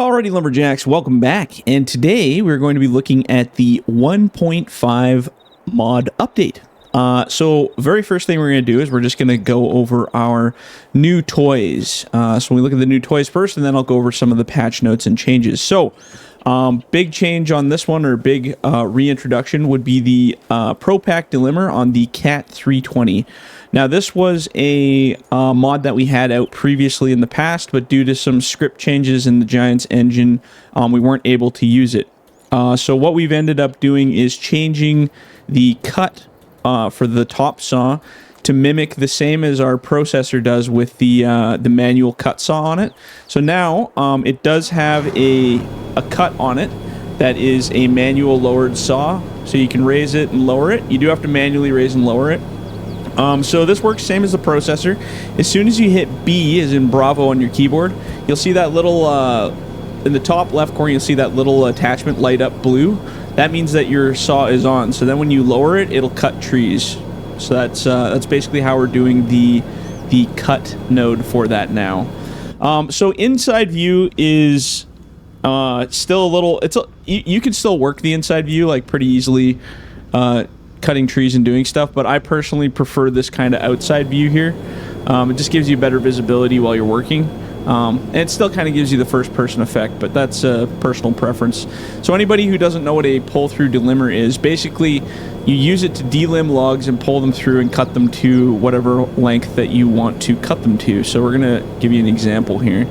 Alrighty, Lumberjacks, welcome back. And today we're going to be looking at the 1.5 mod update. So very first thing we're going to do is we're just going to go over our new toys. So we look at the new toys first, and then I'll go over some of the patch notes and changes. So big change on this one, or big reintroduction, would be the Pro Pack Delimber on the Cat 320. Now, this was a mod that we had out previously in the past, but due to some script changes in the Giants engine, we weren't able to use it. So what we've ended up doing is changing the cut for the top saw to mimic the same as our processor does with the manual cut saw on it. So now it does have a cut on it that is a manual lowered saw, so you can raise it and lower it. You do have to manually raise and lower it. So this works same as the processor. As soon as you hit B, as in Bravo on your keyboard, you'll see that little, in the top left corner, you'll see that little attachment light up blue. That means that your saw is on. So then when you lower it, it'll cut trees. So that's basically how we're doing the cut node for that now. So inside view is still a little, you can still work the inside view like pretty easily, cutting trees and doing stuff, but I personally prefer this kind of outside view here. It just gives you better visibility while you're working, and it still kind of gives you the first person effect, but that's a personal preference. So anybody who doesn't know what a pull through delimber is, basically you use it to delimb logs and pull them through and cut them to whatever length that you want to cut them to. So we're gonna give you an example here.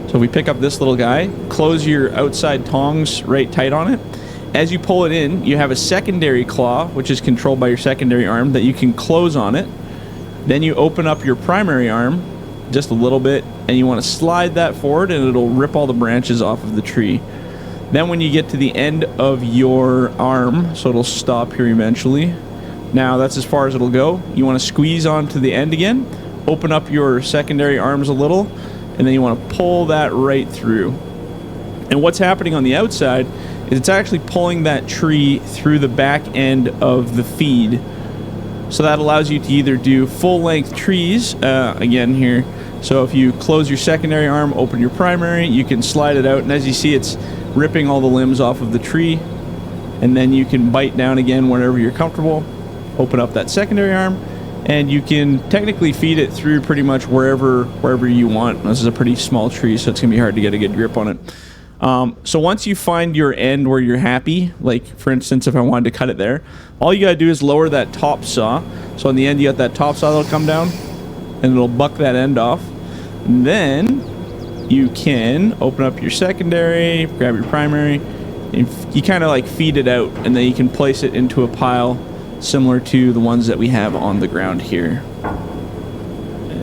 So if we pick up this little guy, close your outside tongs right tight on it. As you pull it in, you have a secondary claw, which is controlled by your secondary arm, that you can close on it. Then you open up your primary arm just a little bit, and you want to slide that forward, and it'll rip all the branches off of the tree. Then when you get to the end of your arm, so it'll stop here eventually. Now that's as far as it'll go. You want to squeeze onto the end again, open up your secondary arms a little, and then you want to pull that right through. And what's happening on the outside is it's actually pulling that tree through the back end of the feed. So that allows you to either do full-length trees, again here. So if you close your secondary arm, open your primary, you can slide it out, and as you see, it's ripping all the limbs off of the tree. And then you can bite down again whenever you're comfortable, open up that secondary arm, and you can technically feed it through pretty much wherever you want. This is a pretty small tree, so it's going to be hard to get a good grip on it. So once you find your end where you're happy, like for instance if I wanted to cut it there, all you gotta do is lower that top saw. So on the end you got that top saw that'll come down and it'll buck that end off. And then you can open up your secondary, grab your primary, and you kind of like feed it out, and then you can place it into a pile similar to the ones that we have on the ground here.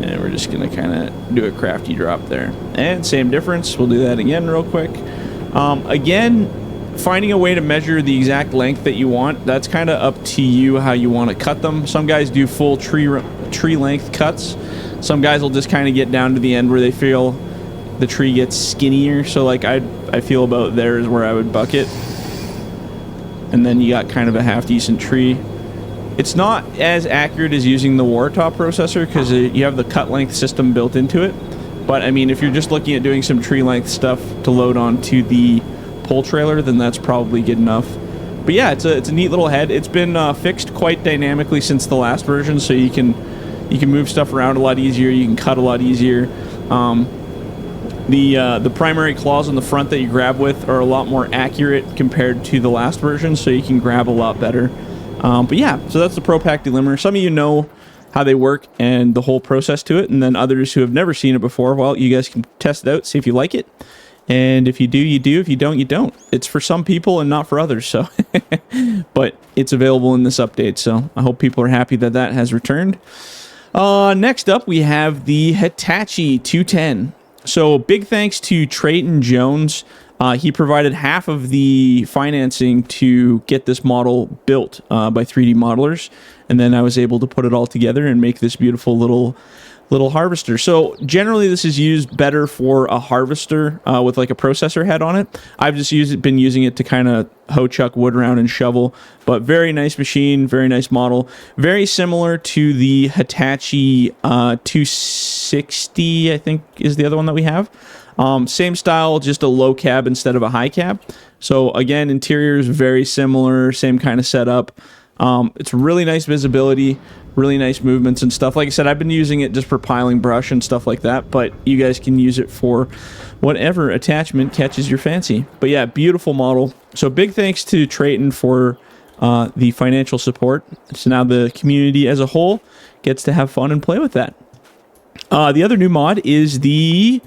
And we're just going to kind of do a crafty drop there. And same difference. We'll do that again real quick. Again, finding a way to measure the exact length that you want, that's kind of up to you how you want to cut them. Some guys do full tree length cuts. Some guys will just kind of get down to the end where they feel the tree gets skinnier. So like I feel about there is where I would buck it. And then you got kind of a half decent tree. It's not as accurate as using the Wartop processor because you have the cut length system built into it. But I mean, if you're just looking at doing some tree length stuff to load onto the pull trailer, then that's probably good enough. But yeah, it's a neat little head. It's been fixed quite dynamically since the last version, so you can move stuff around a lot easier. You can cut a lot easier. The primary claws on the front that you grab with are a lot more accurate compared to the last version, so you can grab a lot better. But yeah, so that's the Pro Pack Delimber. Some of you know how they work and the whole process to it, and then others who have never seen it before, well, you guys can test it out, see if you like it. And if you do, you do. If you don't, you don't. It's for some people and not for others, so. But it's available in this update, so I hope people are happy that that has returned. Next up, we have the Hitachi 210. So big thanks to Trayton Jones. He provided half of the financing to get this model built by 3D modelers, and then I was able to put it all together and make this beautiful little harvester. So generally this is used better for a harvester with like a processor head on it. I've just been using it to kind of hoe chuck wood around and shovel, but very nice machine, very nice model, very similar to the Hitachi 260, I think is the other one that we have. Same style, just a low cab instead of a high cab. So again, interior is very similar, same kind of setup. It's really nice visibility, really nice movements and stuff. Like I said, I've been using it just for piling brush and stuff like that, but you guys can use it for whatever attachment catches your fancy. But yeah, beautiful model. So big thanks to Trayton for the financial support. So now the community as a whole gets to have fun and play with that. The other new mod is the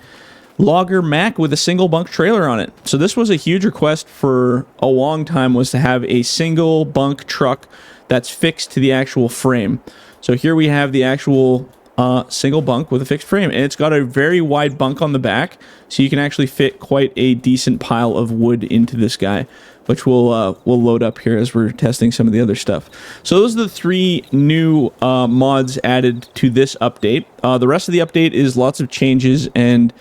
Logger Mac with a single bunk trailer on it. So this was a huge request for a long time, was to have a single bunk truck that's fixed to the actual frame. So here we have the actual single bunk with a fixed frame, and it's got a very wide bunk on the back, so you can actually fit quite a decent pile of wood into this guy, which we'll load up here as we're testing some of the other stuff. So those are the 3 new mods added to this update. The rest of the update is lots of changes and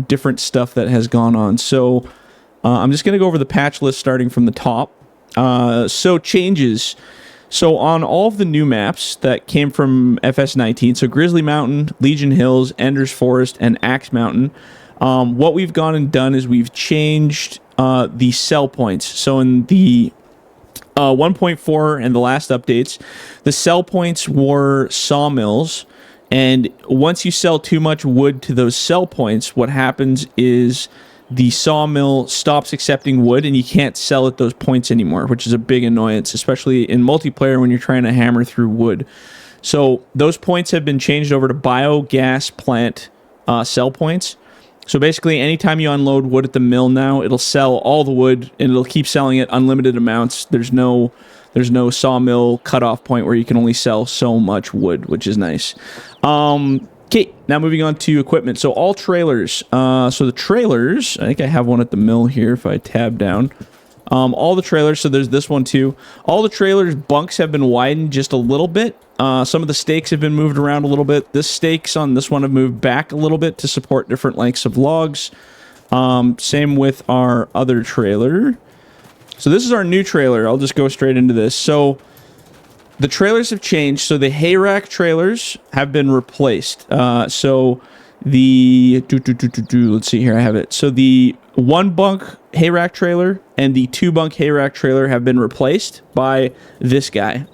different stuff that has gone on. So I'm just going to go over the patch list starting from the top. So changes. So on all of the new maps that came from FS19, so Grizzly Mountain, Legion Hills, Ender's Forest, and Axe Mountain, what we've gone and done is we've changed the sell points. So in the 1.4 and the last updates, the sell points were sawmills. And once you sell too much wood to those sell points, what happens is the sawmill stops accepting wood and you can't sell at those points anymore, which is a big annoyance, especially in multiplayer when you're trying to hammer through wood. So those points have been changed over to biogas plant sell points. So basically, anytime you unload wood at the mill now, it'll sell all the wood and it'll keep selling it unlimited amounts. There's no sawmill cutoff point where you can only sell so much wood, which is nice. Okay, now moving on to equipment. So all trailers. So the trailers, I think I have one at the mill here if I tab down. All the trailers, so there's this one too. All the trailers' bunks have been widened just a little bit. Some of the stakes have been moved around a little bit. The stakes on this one have moved back a little bit to support different lengths of logs. Same with our other trailer. So this is our new trailer. I'll just go straight into this. So the trailers have changed. So the hay rack trailers have been replaced. So the let's see here, I have it. So the 1 bunk hay rack trailer and the 2 bunk hay rack trailer have been replaced by this guy.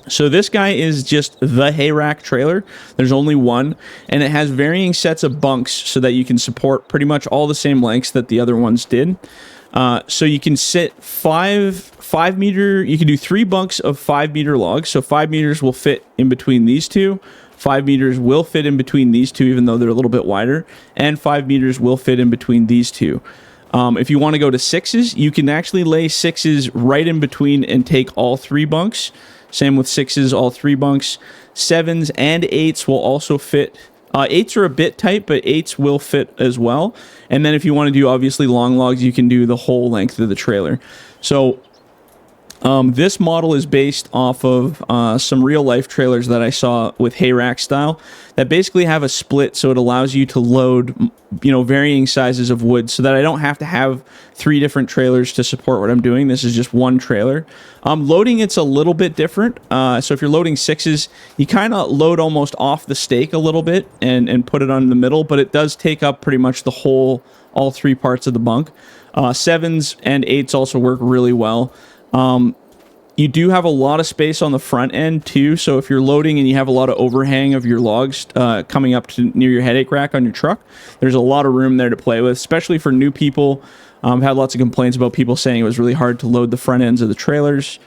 So this guy is just the hay rack trailer. There's only one, and it has varying sets of bunks so that you can support pretty much all the same lengths that the other ones did. So you can sit 5 meter, you can do 3 bunks of 5 meter logs. So 5 meters will fit in between these two. 5 meters will fit in between these two, even though they're a little bit wider. And 5 meters will fit in between these two. If you want to go to 6s, you can actually lay 6s right in between and take all 3 bunks. Same with 6s, all 3 bunks. 7s and 8s will also fit. 8s are a bit tight, but 8s will fit as well. And then if you want to do, obviously, long logs, you can do the whole length of the trailer. So this model is based off of some real-life trailers that I saw with hay rack style that basically have a split, so it allows you to load, varying sizes of wood so that I don't have to have 3 different trailers to support what I'm doing. This is just one trailer. Loading, it's a little bit different. So if you're loading 6s, you kind of load almost off the stake a little bit and put it on the middle, but it does take up pretty much the whole, all 3 parts of the bunk. 7s and 8s also work really well. You do have a lot of space on the front end too, so if you're loading and you have a lot of overhang of your logs coming up to near your headache rack on your truck, there's a lot of room there to play with, especially for new people. I've had lots of complaints about people saying it was really hard to load the front ends of the trailers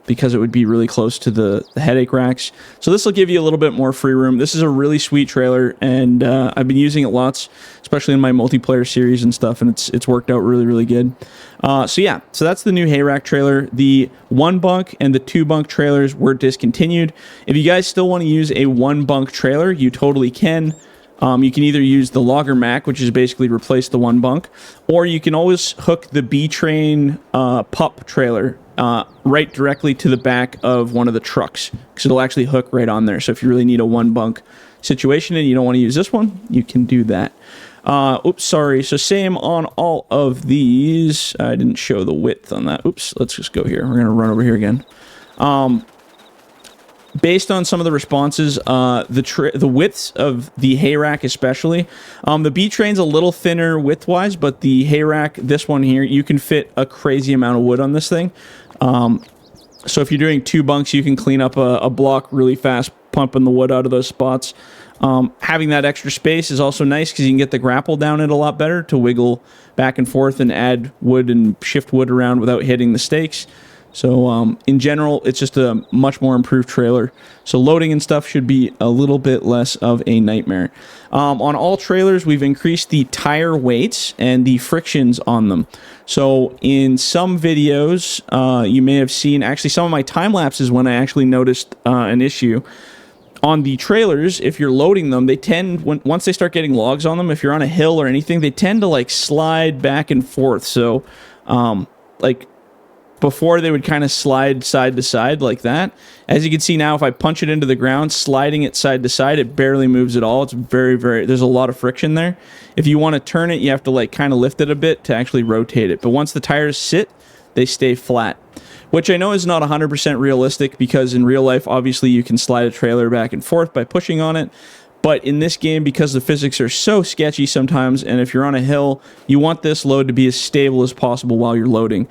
because it would be really close to the headache racks. So this will give you a little bit more free room. This is a really sweet trailer, and I've been using it lots, especially in my multiplayer series and stuff, and it's worked out really, really good. So that's the new hay rack trailer. The 1 bunk and the 2 bunk trailers were discontinued. If you guys still want to use a 1 bunk trailer, you totally can. You can either use the Logger Mac, which is basically replace the 1 bunk, or you can always hook the B-Train pup trailer right directly to the back of one of the trucks, because it'll actually hook right on there. So if you really need a 1 bunk situation and you don't want to use this one, you can do that. Oops, sorry. So same on all of these. I didn't show the width on that. Oops, let's just go here. We're going to run over here again. based on some of the responses, the widths of the hay rack especially, the B train's a little thinner width-wise, but the hay rack, this one here, you can fit a crazy amount of wood on this thing. So if you're doing 2 bunks, you can clean up a block really fast, pumping the wood out of those spots. Having that extra space is also nice because you can get the grapple down it a lot better to wiggle back and forth and add wood and shift wood around without hitting the stakes. So in general, it's just a much more improved trailer. So loading and stuff should be a little bit less of a nightmare. On all trailers, we've increased the tire weights and the frictions on them. So in some videos, you may have seen, actually some of my time lapses when I actually noticed an issue. On the trailers, if you're loading them, they tend, once they start getting logs on them, if you're on a hill or anything, they tend to like slide back and forth. So like before, they would kind of slide side to side like that. As you can see now, if I punch it into the ground, sliding it side to side, it barely moves at all. It's very, there's a lot of friction there. If you want to turn it, you have to like kind of lift it a bit to actually rotate it. But once the tires sit, they stay flat, which I know is not 100% realistic because in real life, obviously you can slide a trailer back and forth by pushing on it. But in this game, because the physics are so sketchy sometimes, and if you're on a hill, you want this load to be as stable as possible while you're loading.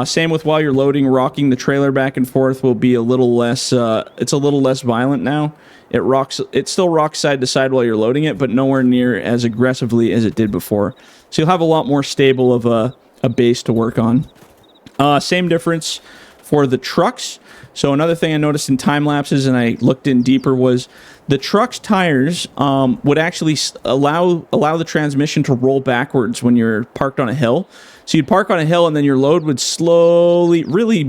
Same with while you're loading, rocking the trailer back and forth will be a little less, it's a little less violent now. It still rocks side to side while you're loading it, but nowhere near as aggressively as it did before. So you'll have a lot more stable of a base to work on. Same difference for the trucks. So another thing I noticed in time lapses, and I looked in deeper, was the truck's tires would actually allow the transmission to roll backwards when you're parked on a hill. So you'd park on a hill and then your load would slowly, really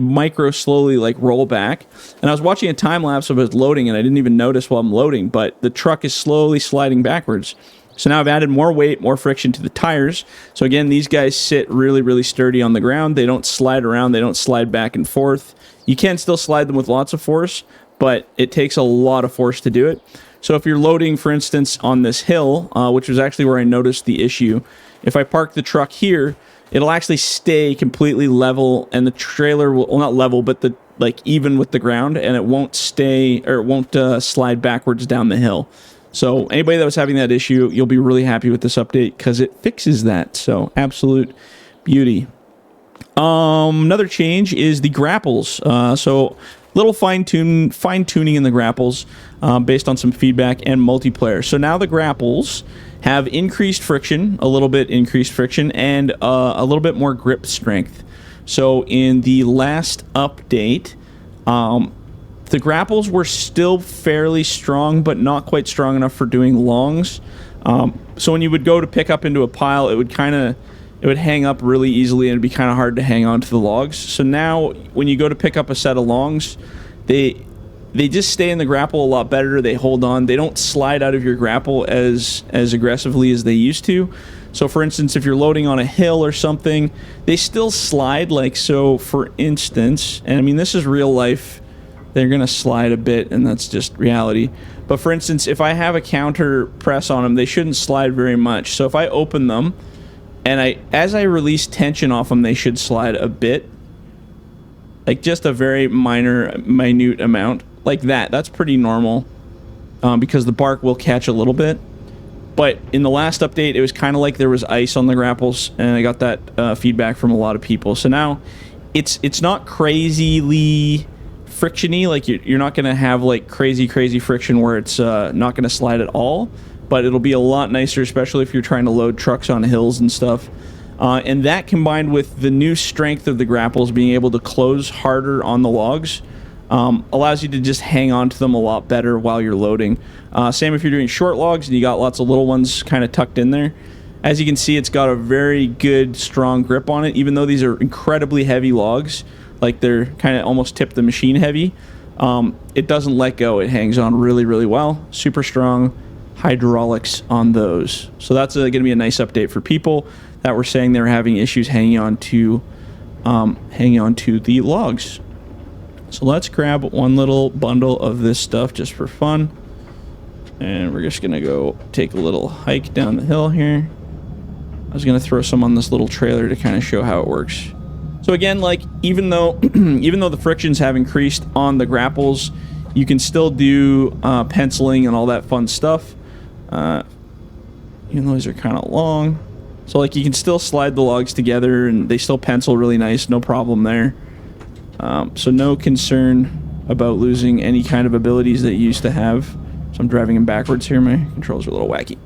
slowly like roll back. And I was watching a time lapse of it loading and I didn't even notice while I'm loading, but the truck is slowly sliding backwards. So now I've added more weight, more friction to the tires. So again, these guys sit really sturdy on the ground. They don't slide around. They don't slide back and forth. You can still slide them with lots of force, but it takes a lot of force to do it. So if you're loading, for instance, on this hill, which was actually where I noticed the issue, if I park the truck here, it'll actually stay completely level, and the trailer will, well, not level, but even with the ground, and it won't slide backwards down the hill. So anybody that was having that issue, you'll be really happy with this update because it fixes that. So absolute beauty. Another change is the grapples. So little fine tuning in the grapples based on some feedback and multiplayer. So now the grapples have increased friction, a little bit increased friction, and a little bit more grip strength. So in the last update, the grapples were still fairly strong, but not quite strong enough for doing longs. So when you would go to pick up into a pile, it would hang up really easily, and it'd be kind of hard to hang on to the logs. So now when you go to pick up a set of longs, they just stay in the grapple a lot better. They hold on. They don't slide out of your grapple as aggressively as they used to. So for instance, if you're loading on a hill or something, they still slide like so. For instance, and I mean, this is real life, they're going to slide a bit, and that's just reality. But for instance, if I have a counter press on them, they shouldn't slide very much. So if I open them, and as I release tension off them, they should slide a bit. Like just a very minute amount. Like that. That's pretty normal. Because the bark will catch a little bit. But in the last update, it was kind of like there was ice on the grapples, and I got that feedback from a lot of people. So now, it's not crazily frictiony. Like you're not going to have like crazy friction where it's not going to slide at all. But it'll be a lot nicer, especially if you're trying to load trucks on hills and stuff. And that combined with the new strength of the grapples being able to close harder on the logs allows you to just hang on to them a lot better while you're loading. Same if you're doing short logs and you got lots of little ones kind of tucked in there. As you can see, it's got a very good, strong grip on it, even though these are incredibly heavy logs. Like they're kind of almost tip the machine heavy. It doesn't let go. It hangs on really well. Super strong hydraulics on those. So that's going to be a nice update for people that were saying they were having issues hanging on to the logs. So let's grab one little bundle of this stuff just for fun. And we're just going to go take a little hike down the hill here. I was going to throw some on this little trailer to kind of show how it works. So again, like even though the frictions have increased on the grapples, you can still do penciling and all that fun stuff. Even though these are kind of long. So like you can still slide the logs together and they still pencil really nice, no problem there. So no concern about losing any kind of abilities that you used to have. So I'm driving them backwards here, my controls are a little wacky.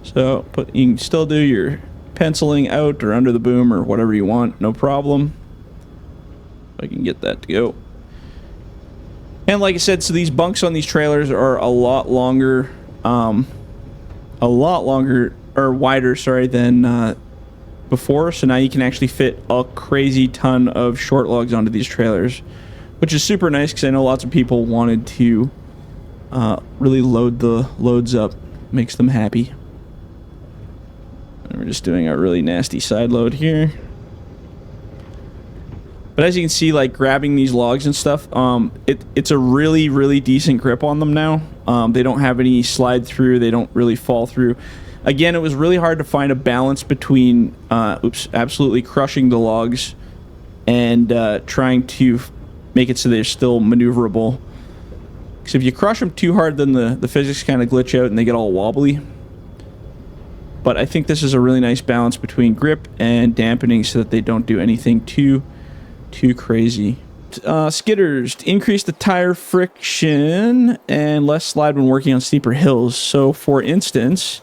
So you can still do your penciling out or under the boom or whatever you want, no problem. I can get that to go. And like I said, so these bunks on these trailers are a lot longer, or wider, sorry, than before. So now you can actually fit a crazy ton of short logs onto these trailers, which is super nice because I know lots of people wanted to really load the loads up. Makes them happy. And we're just doing a really nasty side load here. But as you can see, like grabbing these logs and stuff, it's a really, really decent grip on them now. They don't have any slide through. They don't really fall through. Again, it was really hard to find a balance between, absolutely crushing the logs and trying to make it so they're still maneuverable. Because if you crush them too hard, then the physics kind of glitch out and they get all wobbly. But I think this is a really nice balance between grip and dampening so that they don't do anything too crazy. Skidders to increase the tire friction and less slide when working on steeper hills. So for instance,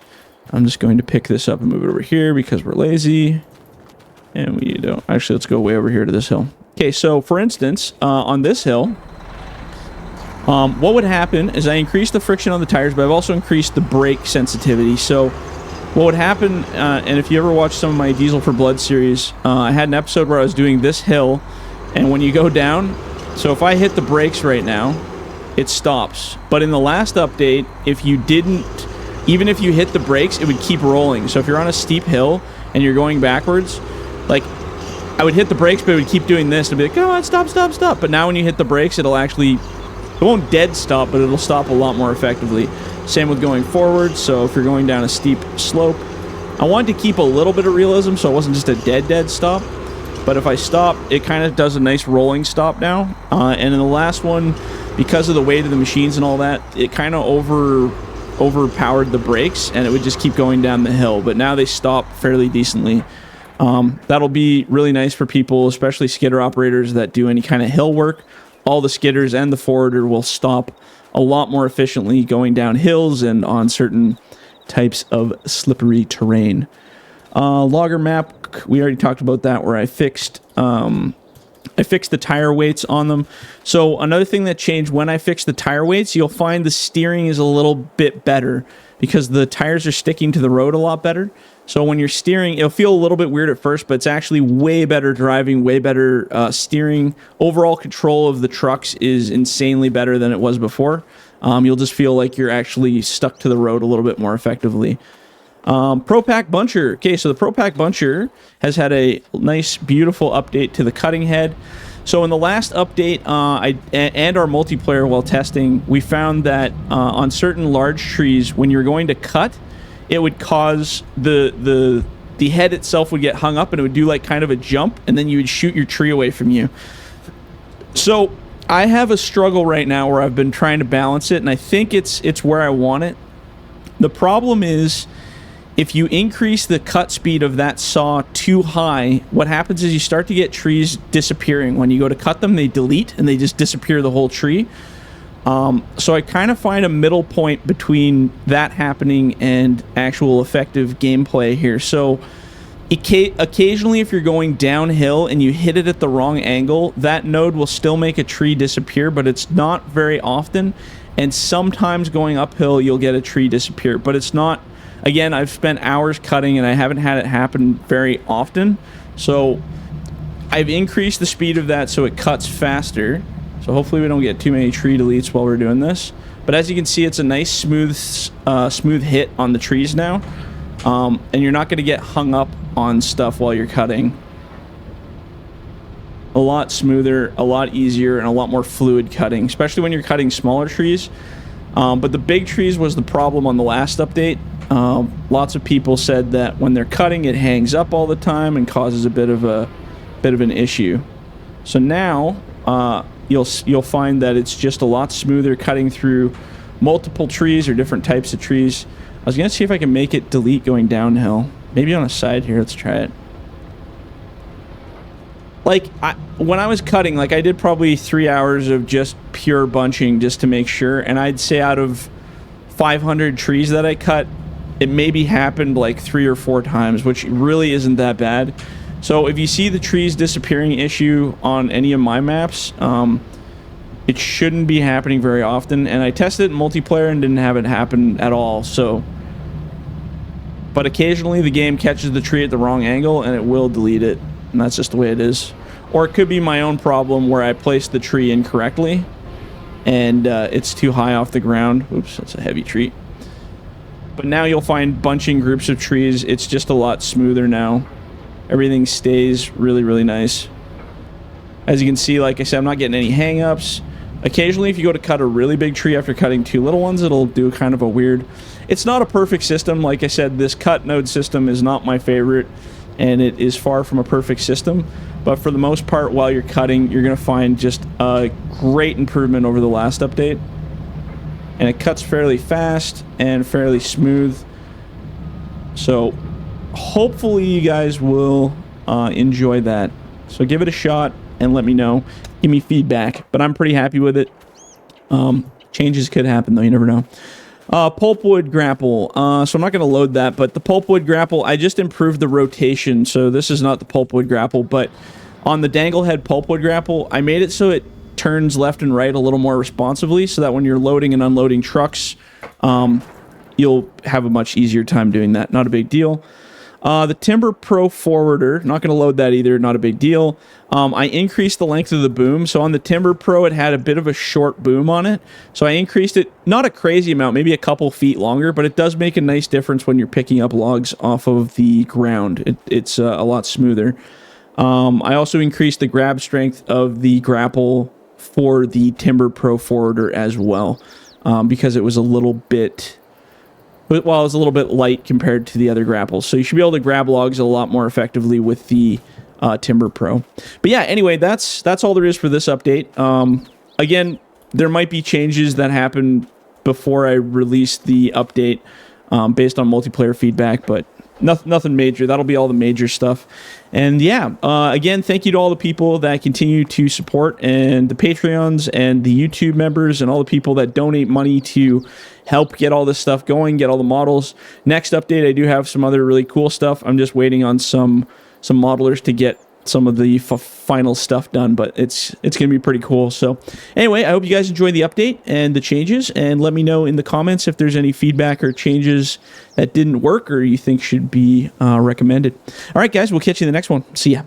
I'm just going to pick this up and move it over here because we're lazy and we don't actually, let's go way over here to this hill. Okay, so for instance, on this hill, what would happen is I increased the friction on the tires, but I've also increased the brake sensitivity. So what would happen, and if you ever watched some of my Diesel for Blood series, I had an episode where I was doing this hill, and when you go down, so if I hit the brakes right now, it stops. But in the last update, if you didn't, even if you hit the brakes, it would keep rolling. So if you're on a steep hill and you're going backwards, like, I would hit the brakes, but it would keep doing this, and be like, come on, stop, stop, stop. But now when you hit the brakes, it'll actually, it won't dead stop, but it'll stop a lot more effectively. Same with going forward, so if you're going down a steep slope, I wanted to keep a little bit of realism so it wasn't just a dead stop. But if I stop, it kind of does a nice rolling stop now. And in the last one, because of the weight of the machines and all that, it kind of overpowered the brakes, and it would just keep going down the hill. But now they stop fairly decently. That'll be really nice for people, especially skidder operators that do any kind of hill work. All the skidders and the forwarder will stop a lot more efficiently going down hills and on certain types of slippery terrain. Logger map, we already talked about that, where I fixed the tire weights on them. So another thing that changed when I fixed the tire weights, you'll find the steering is a little bit better because the tires are sticking to the road a lot better. So when you're steering, it'll feel a little bit weird at first, but it's actually way better driving, way better steering. Overall control of the trucks is insanely better than it was before. You'll just feel like you're actually stuck to the road a little bit more effectively. ProPack Buncher. Okay, so the ProPack Buncher has had a nice, beautiful update to the cutting head. So in the last update, and our multiplayer while testing, we found that on certain large trees, when you're going to cut, it would cause the head itself would get hung up, and it would do like kind of a jump, and then you would shoot your tree away from you. So I have a struggle right now where I've been trying to balance it, and I think it's where I want it. The problem is, if you increase the cut speed of that saw too high, what happens is you start to get trees disappearing. When you go to cut them, they delete and they just disappear the whole tree. So I kind of find a middle point between that happening and actual effective gameplay here. So occasionally, if you're going downhill and you hit it at the wrong angle, that node will still make a tree disappear, but it's not very often. And sometimes going uphill, you'll get a tree disappear, but it's not. Again, I've spent hours cutting and I haven't had it happen very often. So I've increased the speed of that so it cuts faster. So hopefully we don't get too many tree deletes while we're doing this. But as you can see, it's a nice smooth hit on the trees now. And you're not going to get hung up on stuff while you're cutting. A lot smoother, a lot easier, and a lot more fluid cutting, especially when you're cutting smaller trees. But the big trees was the problem on the last update. Lots of people said that when they're cutting, it hangs up all the time and causes a bit of an issue. So now, you'll find that it's just a lot smoother cutting through multiple trees or different types of trees. I was gonna see if I can make it delete going downhill. Maybe on a side here. Let's try it. Like, when I was cutting, like, I did probably 3 hours of just pure bunching just to make sure, and I'd say out of 500 trees that I cut, it maybe happened like 3 or 4 times, which really isn't that bad. So if you see the trees disappearing issue on any of my maps, it shouldn't be happening very often, and I tested it in multiplayer and didn't have it happen at all. So, but occasionally the game catches the tree at the wrong angle and it will delete it, and that's just the way it is. Or it could be my own problem where I placed the tree incorrectly and it's too high off the ground. Oops, that's a heavy tree. But now you'll find bunching groups of trees, it's just a lot smoother now. Everything stays really, really nice. As you can see, like I said, I'm not getting any hang-ups. Occasionally, if you go to cut a really big tree after cutting 2 little ones, it'll do kind of a weird... It's not a perfect system. Like I said, this cut node system is not my favorite, and it is far from a perfect system. But for the most part, while you're cutting, you're going to find just a great improvement over the last update. And it cuts fairly fast and fairly smooth. So hopefully you guys will enjoy that. So give it a shot and let me know. Give me feedback. But I'm pretty happy with it. Changes could happen though, you never know. Pulpwood grapple. So I'm not going to load that, but the pulpwood grapple, I just improved the rotation. So this is not the pulpwood grapple, but on the danglehead pulpwood grapple, I made it so it turns left and right a little more responsively, so that when you're loading and unloading trucks, you'll have a much easier time doing that. Not a big deal. The Timber Pro forwarder, not going to load that either, not a big deal. I increased the length of the boom. So on the Timber Pro, it had a bit of a short boom on it. So I increased it, not a crazy amount, maybe a couple feet longer, but it does make a nice difference when you're picking up logs off of the ground. It's a lot smoother. I also increased the grab strength of the grapple for the Timber Pro forwarder as well, because it was a little bit... Well, it was a little bit light compared to the other grapples. So you should be able to grab logs a lot more effectively with the Timber Pro. But yeah, anyway, that's all there is for this update. Again, there might be changes that happen before I release the update based on multiplayer feedback, but nothing major. That'll be all the major stuff. And yeah, again, thank you to all the people that continue to support, and the Patreons and the YouTube members and all the people that donate money to help get all this stuff going, get all the models. Next update, I do have some other really cool stuff. I'm just waiting on some modelers to get some of the final stuff done, but it's going to be pretty cool. So anyway, I hope you guys enjoy the update and the changes, and let me know in the comments if there's any feedback or changes that didn't work or you think should be recommended. All right, guys, we'll catch you in the next one. See ya.